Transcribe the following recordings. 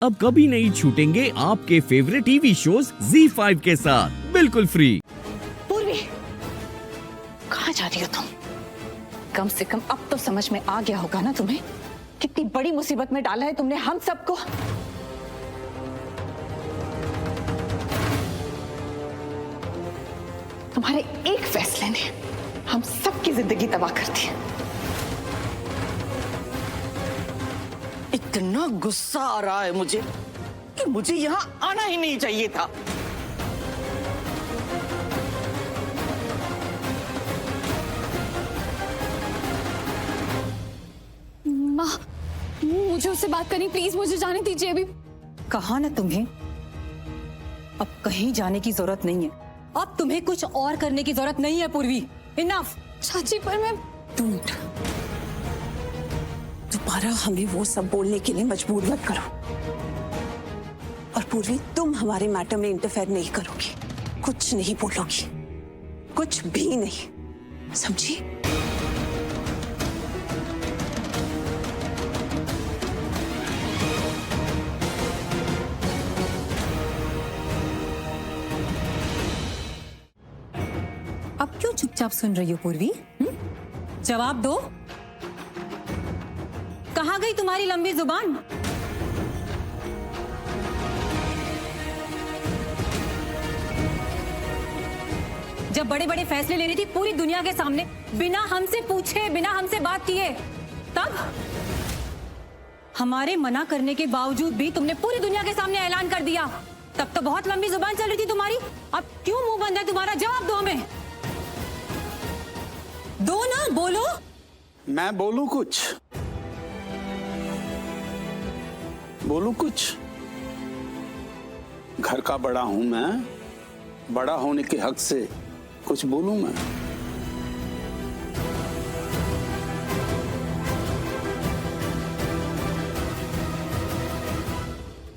अब कभी नहीं छूटेंगे आपके फेवरेट टीवी शोज ZEE5 के साथ बिल्कुल फ्री। पूर्वी, कहाँ जा रही हो तुम? कम से कम अब तो समझ में आ गया होगा ना तुम्हें, कितनी बड़ी मुसीबत में डाला है तुमने हम सबको। तुम्हारे एक फैसले ने हम सबकी जिंदगी तबाह कर दी। इतना गुस्सा आ रहा है मुझे कि मुझे यहाँ आना ही नहीं चाहिए था। माँ, मुझे उससे बात करनी, प्लीज मुझे जाने दीजिए अभी। कहा ना तुम्हें, अब कहीं जाने की जरूरत नहीं है। अब तुम्हें कुछ और करने की जरूरत नहीं है पूर्वी। इनफ। चाची पर मैं डोंट, दोबारा हमें वो सब बोलने के लिए मजबूर मत करो। और पूर्वी, तुम हमारे मैटर में इंटरफेयर नहीं करोगी, कुछ नहीं बोलोगी, कुछ भी नहीं, समझी? अब क्यों चुपचाप सुन रही हो पूर्वी? जवाब दो। कहाँ गई तुम्हारी लंबी जुबान? जब बड़े बड़े फैसले लेनी थी पूरी दुनिया के सामने, बिना हमसे पूछे, बिना हमसे बात किए, तब हमारे मना करने के बावजूद भी तुमने पूरी दुनिया के सामने ऐलान कर दिया। तब तो बहुत लंबी जुबान चल रही थी तुम्हारी। अब क्यों मुंह बंद है तुम्हारा? जवाब दो हमें, दो ना, बोलो। मैं बोलूं कुछ? बोलूं कुछ? घर का बड़ा हूं मैं, बड़ा होने के हक से कुछ बोलूं मैं?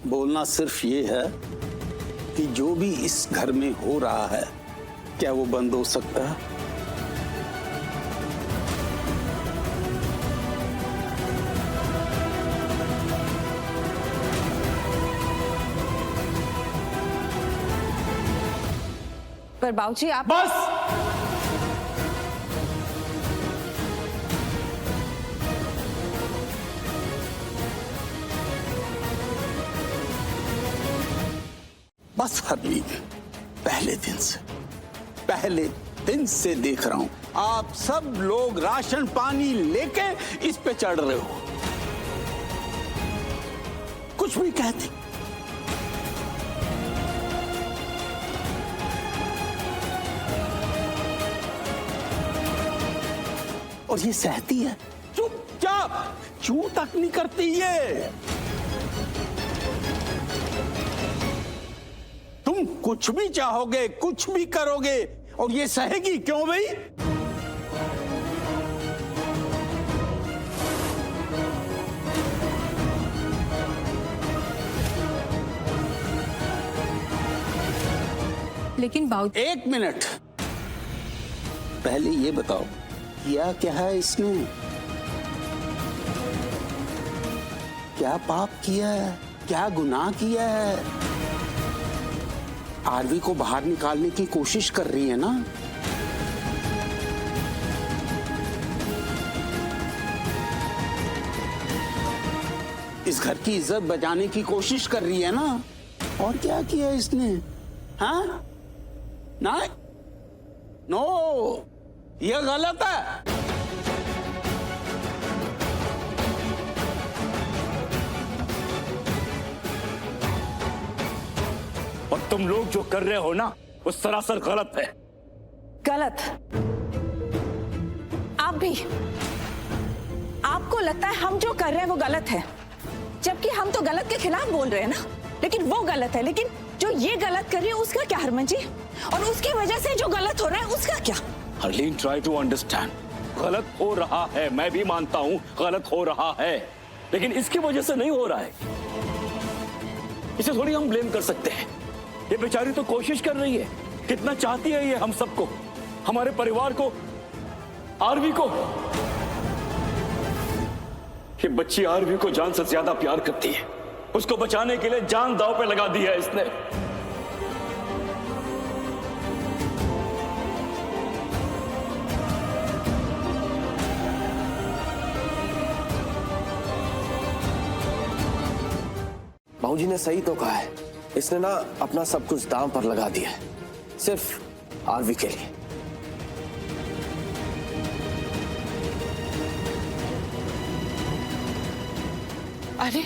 बोलना सिर्फ ये है कि जो भी इस घर में हो रहा है, क्या वो बंद हो सकता है? पर बाबूजी आप बस। बस हरलीन, पहले दिन से देख रहा हूं आप सब लोग राशन पानी लेके इस पे चढ़ रहे हो। कुछ भी कहती, और ये सहती है चुपचाप, चू तक नहीं करती ये। तुम कुछ भी चाहोगे, कुछ भी करोगे, और ये सहेगी क्यों भाई? लेकिन बाबू, एक मिनट, पहले ये बताओ, किया क्या है इसने? क्या पाप किया है, क्या गुनाह किया है? आरवी को बाहर निकालने की कोशिश कर रही है ना? इस घर की इज्जत बचाने की कोशिश कर रही है ना? और क्या किया इसने? हाँ? ना, नो, ये गलत है। और तुम लोग जो कर रहे हो ना, वो सरासर गलत है। गलत? आप भी? आपको लगता है हम जो कर रहे हैं वो गलत है, जबकि हम तो गलत के खिलाफ बोल रहे हैं ना। लेकिन वो गलत है, लेकिन जो ये गलत कर रही है उसका क्या हरमन जी? और उसकी वजह से जो गलत हो रहा है उसका क्या? Harleen, try to understand. गलत हो रहा है, मैं भी मानता हूं गलत हो रहा है, लेकिन इसकी वजह से नहीं हो रहा है। इसे थोड़ी हम ब्लेम कर सकते हैं। ये बेचारी तो कोशिश कर रही है, कितना चाहती है ये हम सबको, हमारे परिवार को, आरवी को। ये बच्ची आरवी को जान से ज्यादा प्यार करती है, उसको बचाने के लिए जान दांव पे लगा दी है इसने। बाबूजी ने सही तो कहा है, इसने ना अपना सब कुछ दांव पर लगा दिया है, सिर्फ आरवी के लिए। अरे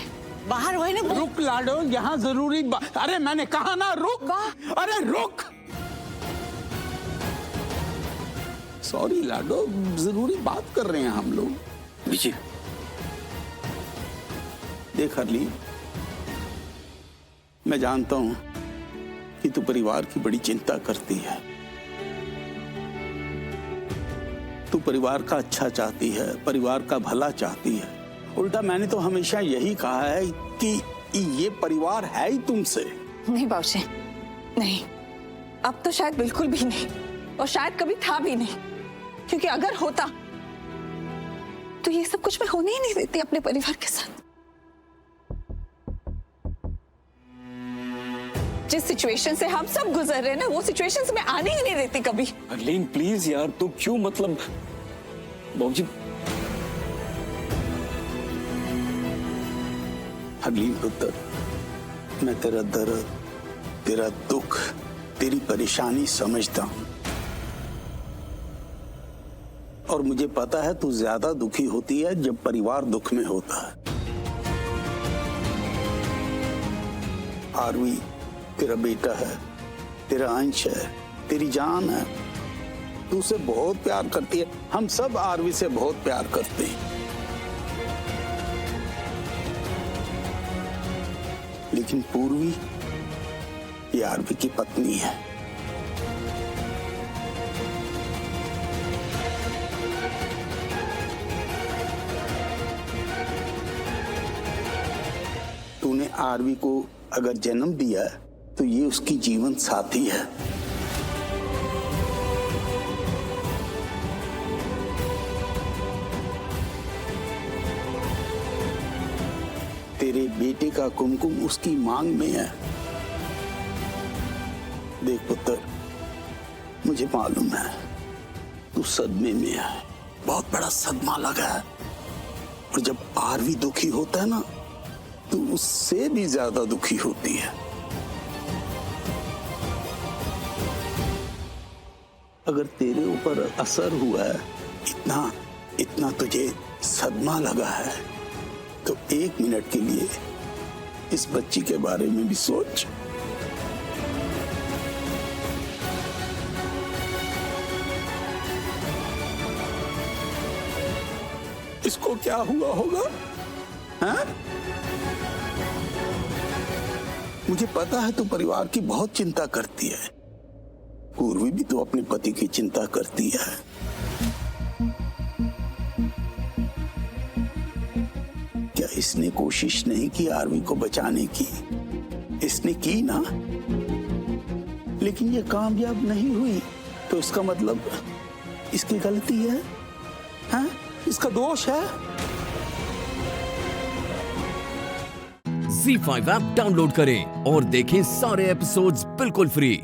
बाहर हुए ना। रुक लाडो, यहाँ जरूरी अरे मैंने कहा ना रुक। अरे रुक। सॉरी लाडो, जरूरी बात कर रहे हैं हम लोग। बीजी, देख हरली, मैं जानता हूं कि तू परिवार की बड़ी चिंता करती है। तू परिवार का अच्छा चाहती है, परिवार का भला चाहती है। उल्टा मैंने तो हमेशा यही कहा है कि ये परिवार है ही तुमसे। नहीं बाबूजी, नहीं, अब तो शायद बिल्कुल भी नहीं, और शायद कभी था भी नहीं, क्योंकि अगर होता तो ये सब कुछ मैं होने ही नहीं देती अपने परिवार के साथ। जिस सिचुएशन से हम सब गुजर रहे हैं ना, वो सिचुएशंस में आने ही नहीं देती कभी। हरलीन प्लीज यार, तू क्यों मतलब। बाबूजी, हरलीन पुत्र, मैं तेरा दर्द, तेरा दुख, तेरी परेशानी समझता हूं, और मुझे पता है तू ज्यादा दुखी होती है जब परिवार दुख में होता है। आरवी तेरा बेटा है, तेरा अंश है, तेरी जान है, तू उसे बहुत प्यार करती है। हम सब आरवी से बहुत प्यार करते हैं, लेकिन पूर्वी ये आरवी की पत्नी है। तूने आरवी को अगर जन्म दिया है तो ये उसकी जीवन साथी है। तेरे बेटे का कुमकुम उसकी मांग में है। देख पुत्र, मुझे मालूम है तू सदमे में है, बहुत बड़ा सदमा लगा है, और जब आरवी दुखी होता है ना, तू उससे भी ज्यादा दुखी होती है। अगर तेरे ऊपर असर हुआ है, इतना तुझे सदमा लगा है, तो 1 मिनट के लिए इस बच्ची के बारे में भी सोच। इसको क्या हुआ होगा? हाँ? मुझे पता है तू परिवार की बहुत चिंता करती है। पूर्वी भी तो अपने पति की चिंता करती है। क्या इसने कोशिश नहीं की आरवी को बचाने की? इसने की ना, लेकिन ये कामयाब नहीं हुई, तो इसका मतलब इसकी गलती है, हाँ? इसका दोष है। Z5 ऐप डाउनलोड करें और देखें सारे एपिसोड्स बिल्कुल फ्री।